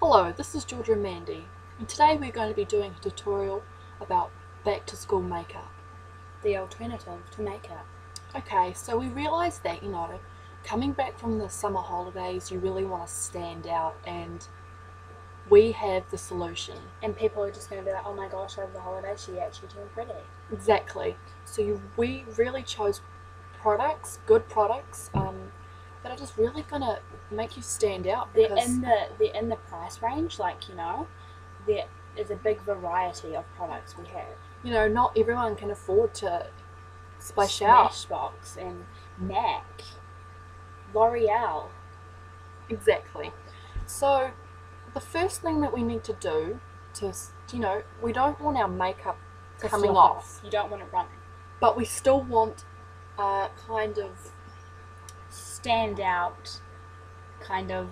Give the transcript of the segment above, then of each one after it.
Hello, this is Georgia and Mandy, and today we're going to be doing a tutorial about back to school makeup. The alternative to makeup. Okay, so we realised that, coming back from the summer holidays, you really want to stand out, and we have the solution. And people are just going to be like, oh my gosh, over the holidays she actually turned pretty. Exactly. So we really chose products, good products, that are just really going to make you stand out. They're in the price range, there is a big variety of products we have. Not everyone can afford to splash out. Smashbox and MAC, L'Oreal. Exactly. So the first thing that we need to do we don't want our makeup coming off. You don't want it running. But we still want a kind of stand out kind of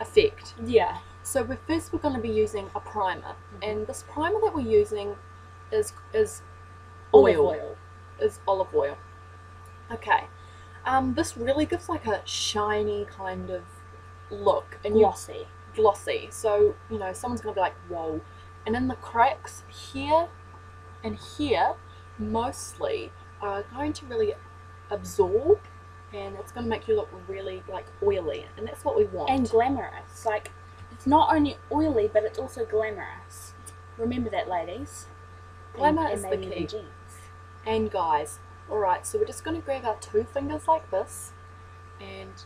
effect. Yeah. So we're going to be using a primer, and this primer that we're using is olive oil. Okay. This really gives like a shiny kind of look and glossy. So someone's going to be like, whoa. And then the cracks here and here mostly are going to really absorb, and it's going to make you look really like oily, and that's what we want. And glamorous. Like, it's not only oily, but it's also glamorous. Remember that, ladies. Glamour is the key. And guys, alright, so we're just going to grab our two fingers like this, and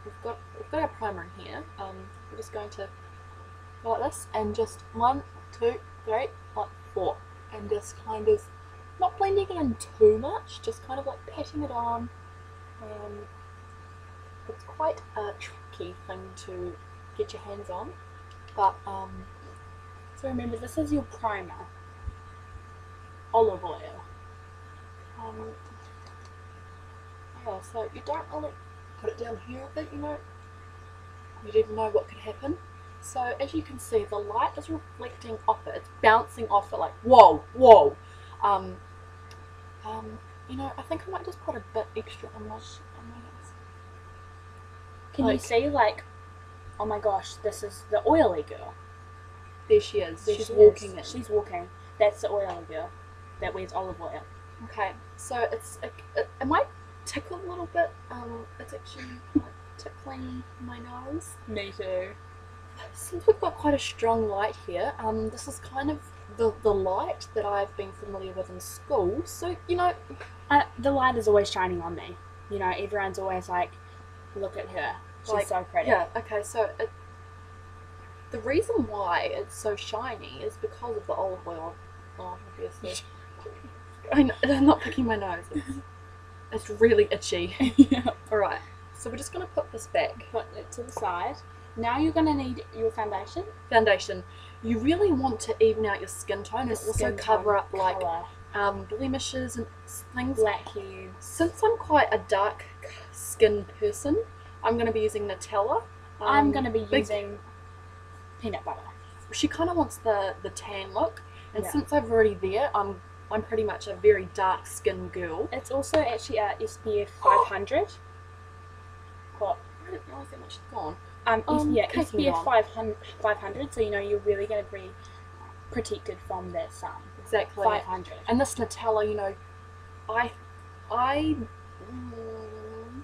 we've got our primer in here. We're just going to go like this, and just 1, 2, 3, 4, and just kind of not blending it in too much, just kind of like patting it on. It's quite a tricky thing to get your hands on, but so remember, this is your primer. Olive oil. Yeah, so you don't really put it down here a bit, you never know what could happen. So as you can see, the light is reflecting off it, it's bouncing off it like whoa. I think I might just put a bit extra on my nose. Can you see, like, oh my gosh, this is the oily girl. There she is. She's walking. That's the oily girl that wears olive oil. Okay, so it might tickle a little bit. It's actually like tickling my nose. Me too. Since we've got quite a strong light here, this is kind of the light that I've been familiar with in school. So the light is always shining on me. Everyone's always like, look at her. She's so pretty. Yeah. Okay. So the reason why it's so shiny is because of the olive oil. Oh, obviously. I'm not picking my nose. It's really itchy. Yeah. Alright, so we're just going to put this back. Put it to the side. Now you're going to need your foundation. You really want to even out your skin tone and also cover up like blemishes and things. Blackheads. Since I'm quite a dark skin person, I'm going to be using Nutella. I'm going to be using peanut butter. She kind of wants the tan look, and since I'm already there, I'm pretty much a very dark skinned girl. It's also actually a SPF 500. What? I didn't realise that much is gone. SPF 500, so you're really going to be protected from the sun. Exactly. 500. And this Nutella,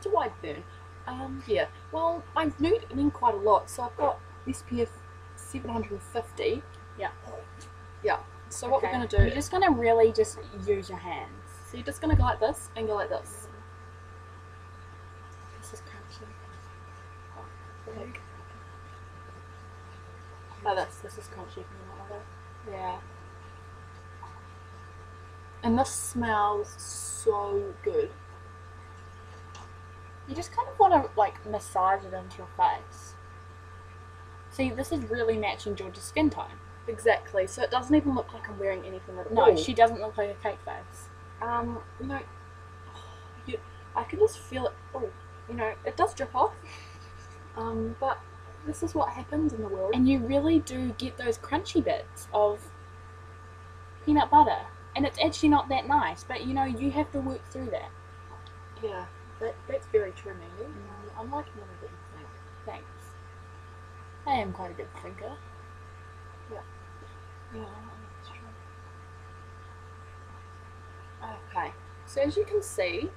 do I burn? Yeah. Well, I've eating quite a lot, so I've got SPF 750. Yeah. Yeah. So what we're going to do... You're just going to really just use your hands. So you're just going to go like this and go like this. This is crunchy. Like this. This is crunchy. Yeah. And this smells so good. You just kind of want to like massage it into your face. See, this is really matching Georgia's skin tone. Exactly. So it doesn't even look like I'm wearing anything at all. No, she doesn't look like a cake face. I can just feel it. Oh, it does drip off. But this is what happens in the world. And you really do get those crunchy bits of peanut butter. And it's actually not that nice, but you have to work through that. Yeah, that's very true, Mandy. I'm liking everything. Thanks. I am quite a good thinker. Yeah, that's true. Okay, so as you can see,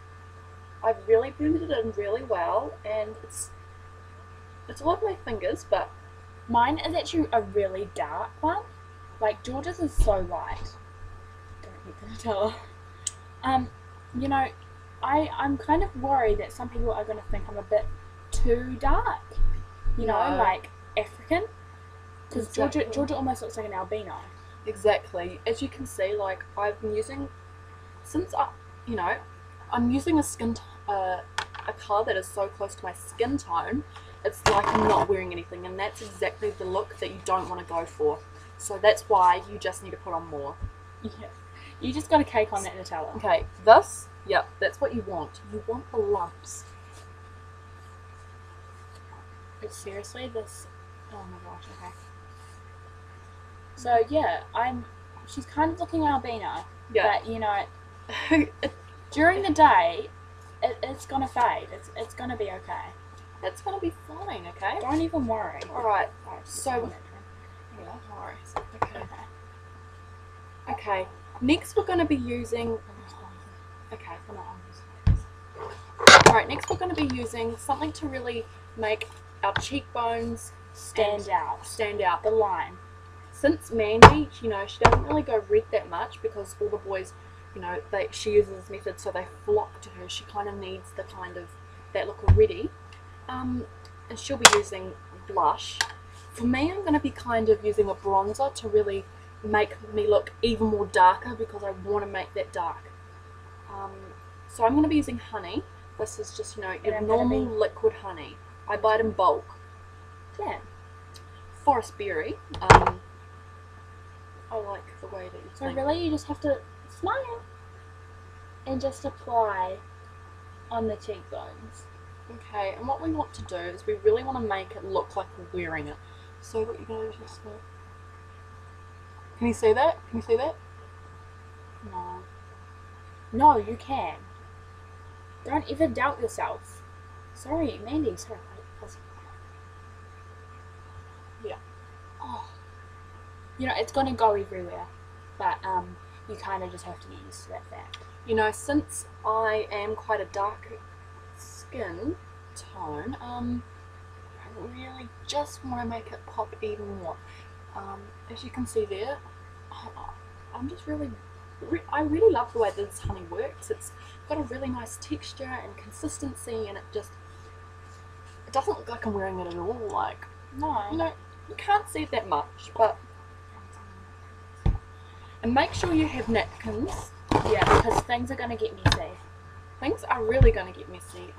I've really blended it in really well, and it's a lot of my fingers, but Mine is actually a really dark one. Like, George's is so light. Don't need to tell her. You know, I'm kind of worried that some people are going to think I'm a bit too dark. You know, No. like African. Because Exactly. Georgia almost looks like an albino. exactly, as you can see, like I've been using, I'm using a colour that is so close to my skin tone, it's like I'm not wearing anything, and that's exactly the look that you don't want to go for. So that's why you just need to put on more. Yeah. You just got a cake on that Nutella. Okay, this, yeah, that's what you want. You want the lumps. But seriously, this. Oh my gosh, okay. So, yeah, she's kind of looking albino. Yeah. But, you know, during the day, it's gonna fade. It's gonna be okay. It's gonna be fine, okay? Don't even worry. Alright, Alright, so- yeah. no worries. Okay, next we're gonna be using, okay, come on. Alright, next we're gonna be using something to really make our cheekbones Stand out. stand out. The line. Since Mandy, you know, she doesn't really go red that much because all the boys, you know, she uses this method, so they flock to her. She kind of needs that look already. And she'll be using blush. For me, I'm going to be kind of using a bronzer to really make me look even more darker because I want to make that dark. So I'm going to be using honey. This is just, you know, And I'm normal gonna liquid honey. I buy it in bulk. Yeah. Forest berry. I like the way that you So think. really, you just have to smile and just apply on the cheekbones. Okay, and what we want to do is we really want to make it look like we're wearing it. So what you're going to do is just can you see that? Can you see that? No. No, you can. Don't ever doubt yourself. Sorry, Mandy. Sorry. Yeah. Oh. You know, it's gonna go everywhere, but you kind of just have to get used to that fact. You know, since I am quite a dark skin tone, I really just want to make it pop even more. As you can see there, I'm just I really love the way this honey works. It's got a really nice texture and consistency, and it doesn't look like I'm wearing it at all. Like, No. you know, you can't see it that much, but. And make sure you have napkins. Yeah, because things are gonna get messy. Things are really going to get messy.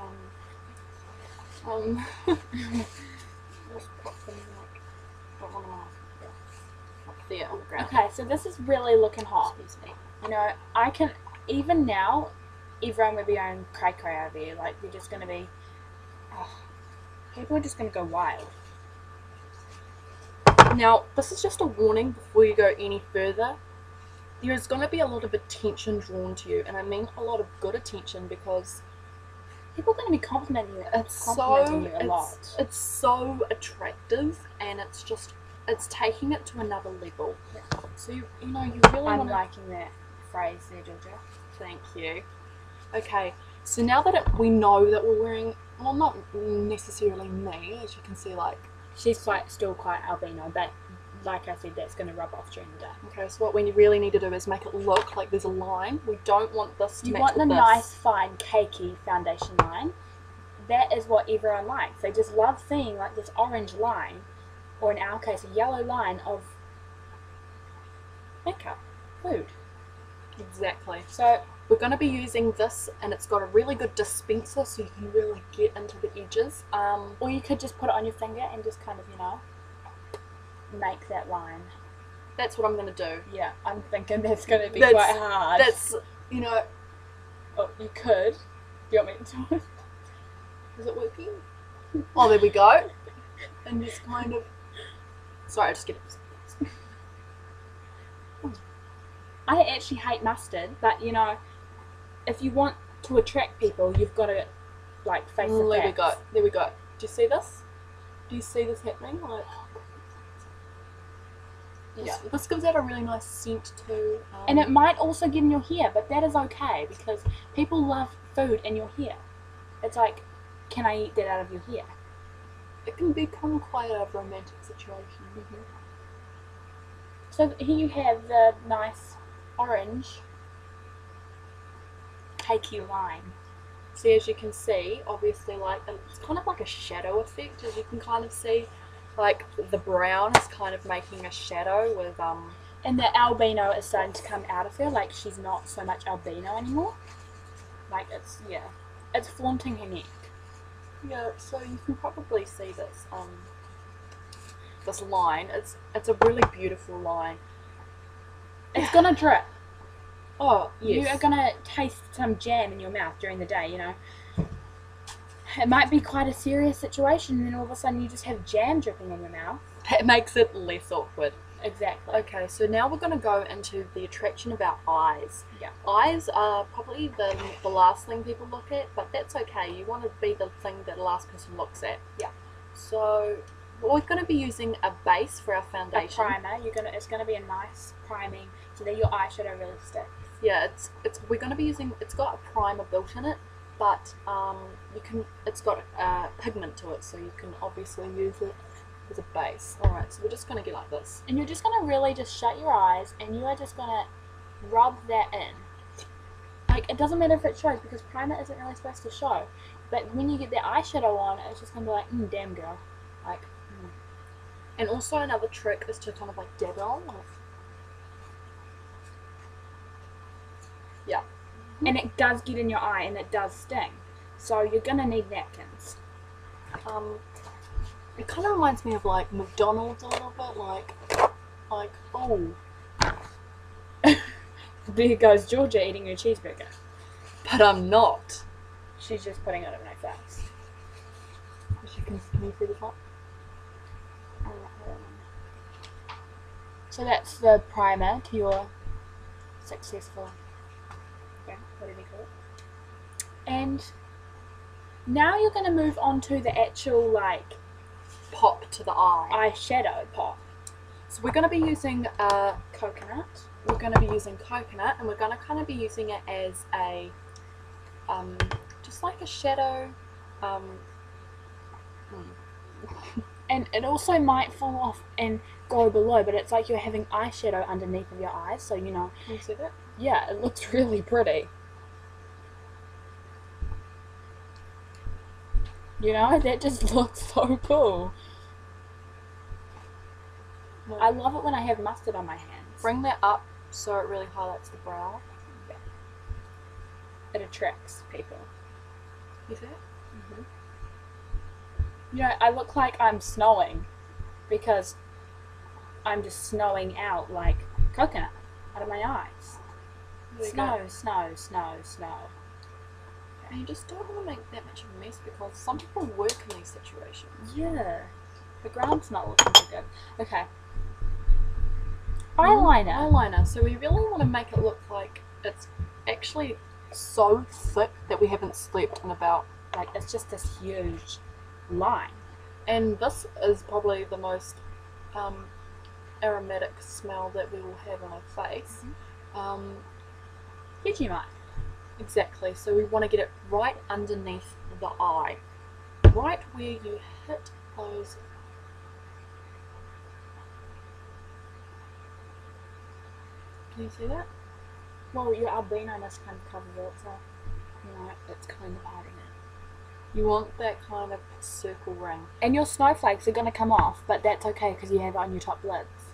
Just put them up there on the ground. Okay, so this is really looking hot. Excuse me. You know, I can, even now, everyone will be going cray-cray over here. Like, they're just gonna be, people are just gonna go wild. Now, this is just a warning before you go any further. There's going to be a lot of attention drawn to you, and I mean a lot of good attention because People are gonna be complimenting you, it's complimenting you a lot. it's so attractive, and it's taking it to another level. Yeah. So you know you really I'm want to. liking that phrase there, Georgia. Thank you. Okay, so now that we know that we're wearing, well, not necessarily me, as you can see, like. She's still quite albino, but like I said, that's going to rub off during the day. Okay, so what we really need to do is make it look like there's a line. We don't want this to You match want the with this. nice, fine, cakey foundation line. That is what everyone likes. They just love seeing like this orange line, or in our case, a yellow line of makeup, food. Exactly. So We're going to be using this, and it's got a really good dispenser, so you can really get into the edges. or you could just put it on your finger and just kind of, make that line. That's what I'm going to do. Yeah, I'm thinking that's going to be That's- quite hard. That's, Oh, you could. Do you want me to do it? is it working? Oh, there we go. And just kind of. Sorry, I just get it. I actually hate mustard, but if you want to attract people, you've got to face the There we facts. go. There we go. Do you see this? Do Do you see this happening? Like, yeah, this gives out a really nice scent too. And it might also get in your hair, but that is okay because people love food in your hair. It's like, can I eat that out of your hair? It can become quite a romantic situation. Mm-hmm. So here you have the nice orange cakey line. So as you can see, obviously, like, it's kind of like a shadow effect, as you can kind of see. Like, the brown is kind of making a shadow with, And the albino is starting to come out of her, like she's not so much albino anymore. Like, it's, yeah, it's flaunting her neck. Yeah, so you can probably see this, this line. It's a really beautiful line. It's gonna drip. Oh, yes. You are gonna taste some jam in your mouth during the day, you know. It might be quite a serious situation, and then all of a sudden you just have jam dripping in your mouth. It makes it less awkward. Exactly. Okay, so now we're going to go into the attraction about eyes. Yeah. Eyes are probably the last thing people look at, but that's okay. You want to be the thing that the last person looks at. Yeah. So we're going to be using a base for our foundation. A primer. It's gonna be a nice priming so that your eyeshadow really sticks. Yeah, we're going to be using. It's got a primer built in it, but it's got pigment to it, so you can obviously use it as a base. Alright, so we're just going to get like this. And you're just going to really just shut your eyes and you are just going to rub that in. Like, it doesn't matter if it shows because primer isn't really supposed to show. But when you get the eyeshadow on, it's just going to be like, damn girl. Like, And also another trick is to kind of like dab it on. Yeah. And it does get in your eye and it does sting. So you're going to need napkins. It kind of reminds me of like McDonald's a little bit, like oh. There goes Jeorgia eating her cheeseburger. But I'm not. She's just putting it in my face. As you can you see the top? So that's the primer to your successful, whatever you call it. And now you're going to move on to the actual, like, Pop to the eye. Eyeshadow pop. So we're going to be using Coconut. We're going to be using coconut, and we're going to kind of be using it as a, just like a shadow. And it also might fall off and go below, but it's like you're having eyeshadow underneath of your eyes, so you know. Can you see that? Yeah, it looks really pretty. You know, that just looks so cool. No. I love it when I have mustard on my hands. Bring that up so it really highlights the brow. Yeah. It attracts people. You see it? Mm-hmm. You know, I look like I'm snowing because I'm just snowing out like coconut out of my eyes. Snow, snow, snow, snow. And you just don't want to make that much of a mess because some people work in these situations. Yeah. The ground's not looking too good. Okay. Eyeliner. Eyeliner. So we really want to make it look like it's actually so thick that we haven't slept in about. Like, it's just this huge line. And this is probably the most aromatic smell that we will have on our face. Vegemite. Exactly. So we want to get it right underneath the eye. Right where you hit those. Can you see that? Well, your albino-ness kind of covers it, so, you know, it's kind of hiding it. You want that kind of circle ring. And your snowflakes are going to come off, but that's okay because you have it on your top lids.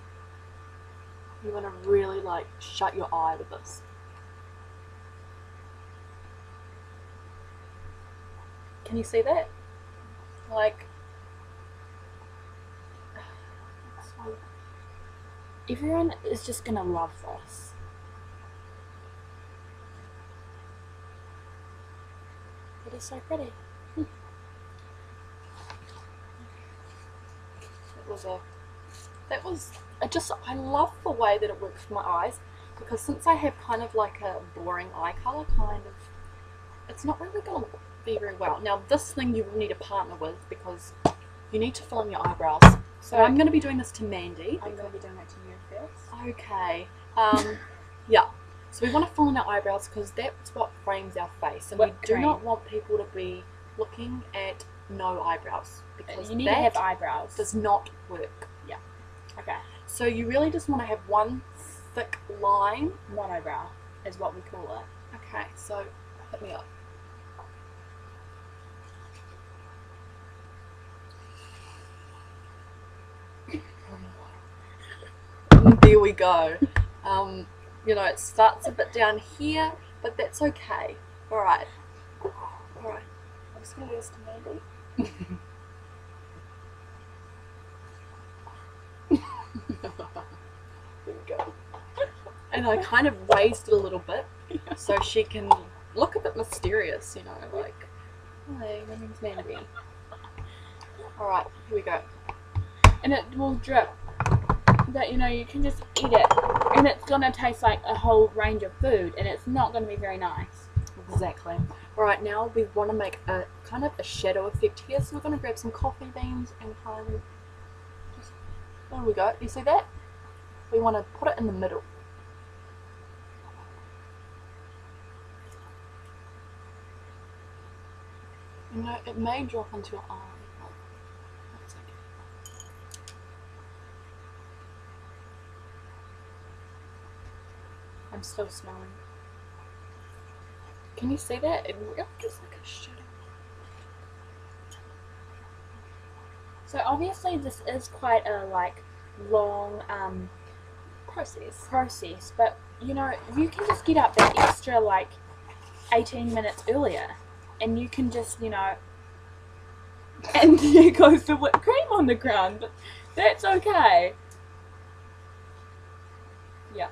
You want to really, like, shut your eye with this. Can you see that? Like, so everyone is just going to love this. It is so pretty. I love the way that it works for my eyes because since I have kind of like a boring eye colour, it's not really going to be very well. Now this thing you will need a partner with because you need to fill in your eyebrows. So I'm going to be doing this to Mandy. I'm going to be doing it to you first. Okay. Yeah. So we want to fill in our eyebrows because that's what frames our face, and we Whipped do cream. not want people to be looking at no eyebrows because You need to have that eyebrows. does not work. Yeah. Okay. So you really just want to have one thick line. Monobrow is what we call it. Okay, so hit me up. There we go. You know, it starts a bit down here, but that's okay. Alright. Alright. I'm just going to do this to Mandy. There we go. And I kind of raised it a little bit so she can look a bit mysterious, you know, like, hi, my name's Mandy. Alright, here we go. And it will drip. That, you know, you can just eat it. And it's going to taste like a whole range of food, and it's not going to be very nice. Exactly. Alright, now we want to make a kind of a shadow effect here, so we're going to grab some coffee beans and kind of just, there we go. You see that? We want to put it in the middle. You know, it may drop into your eye, but that's okay. I'm still smelling. Can you see that? It really is like a shadow. So obviously this is quite a like long process, but you know, you can just get up that extra like 18 minutes earlier, and you can just, you know, and there goes the whipped cream on the ground. That's okay. Yeah.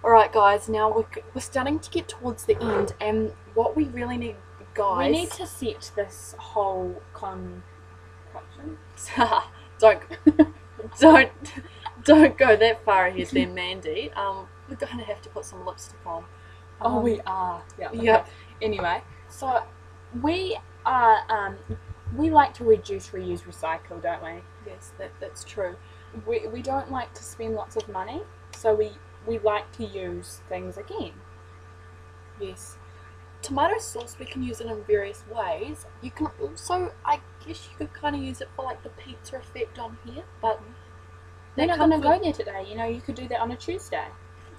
Alright guys, now we're starting to get towards the end, and what we really need, guys... We need to set this whole concoction. don't go that far ahead there, Mandy. We're going to have to put some lipstick on. Oh, we are. Yeah. Okay. Yep. Anyway, so we are, we like to reduce, reuse, recycle, don't we? Yes, that's true. We don't like to spend lots of money, so we like to use things again. Yes. Tomato sauce, we can use it in various ways. You can also, I guess you could kind of use it for like the pizza effect on here, but we're not going to go there today. You know, you could do that on a Tuesday.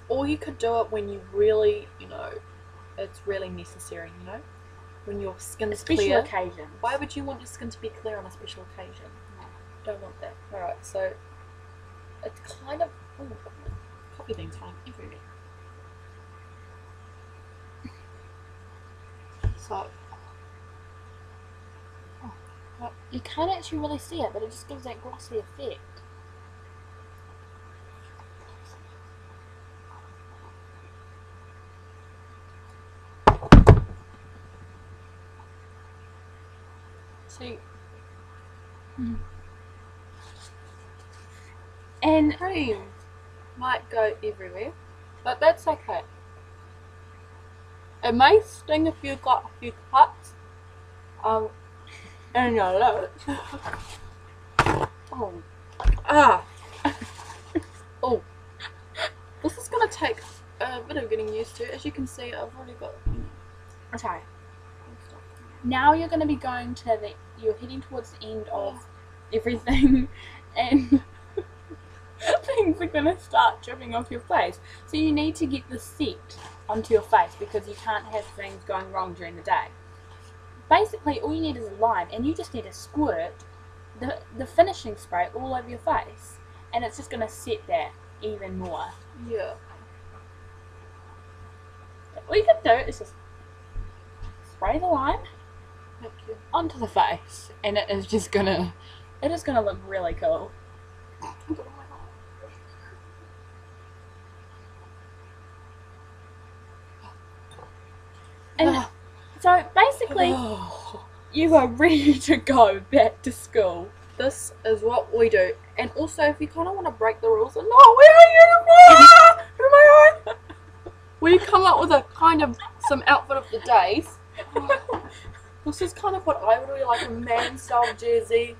Or you could do it when you really, you know, it's really necessary, you know, when your skin's clear. Special occasion. Why would you want your skin to be clear on a special occasion? No, don't want that. Alright, so it's kind of, ooh, coffee beans flying everywhere. So, you can't actually really see it, but it just gives that glossy effect. see, And cream might go everywhere, but that's okay. It may sting if you've got a few cuts, and your lips. Oh, oh, this is gonna take a bit of getting used to. As you can see, I've already got. okay. Now you're going to be going to the. You're heading towards the end of everything, and things are going to start dripping off your face. So you need to get the set onto your face because you can't have things going wrong during the day. Basically, all you need is a lime, and you just need to squirt the finishing spray all over your face, and it's just going to set that even more. Yeah. All you can do is just spray the lime Thank you. onto the face, and it is just gonna look really cool. And so basically, you are ready to go back to school. This is what we do. And also, if you kind of want to break the rules and not wear a uniform, oh my God, we come up with a kind of some outfit of the days. This is kind of what I would really like, a man-style jersey.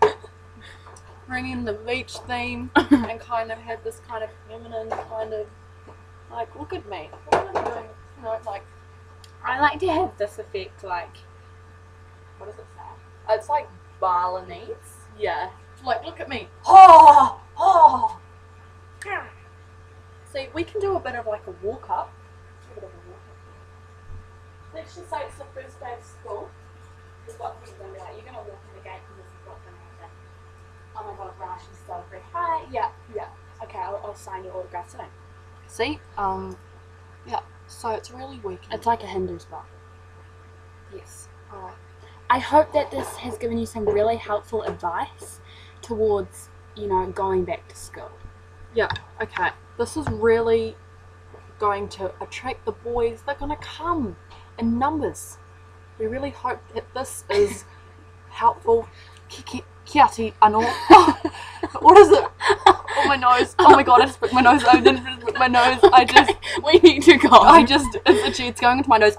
Bring in the beach theme and kind of have this kind of feminine kind of, like, look at me. What am I doing? You know, like, I like to have this effect, like, what does it say? It's like Balinese. yeah. Like, look at me. Oh! Oh! See, we can do a bit of like a walk up. Let's just say it's the first day of school. You've got things going to be like, you're going to walk in the gate and this is what's going to happen. Oh my god, Rash is so free. Hi. Yeah, yeah. Okay, I'll sign your autograph today. See? Yeah. So it's really working. It's like a Hindu spot. Yes. Alright. I hope that this has given you some really helpful advice towards, you know, going back to school. Yeah, okay. This is really going to attract the boys. They're going to come in numbers. We really hope that this is helpful. Kia ati anō. What is it? Oh, my nose. Oh my god, I just pricked my nose. I didn't just prick my nose. We need to go. It's going into my nose.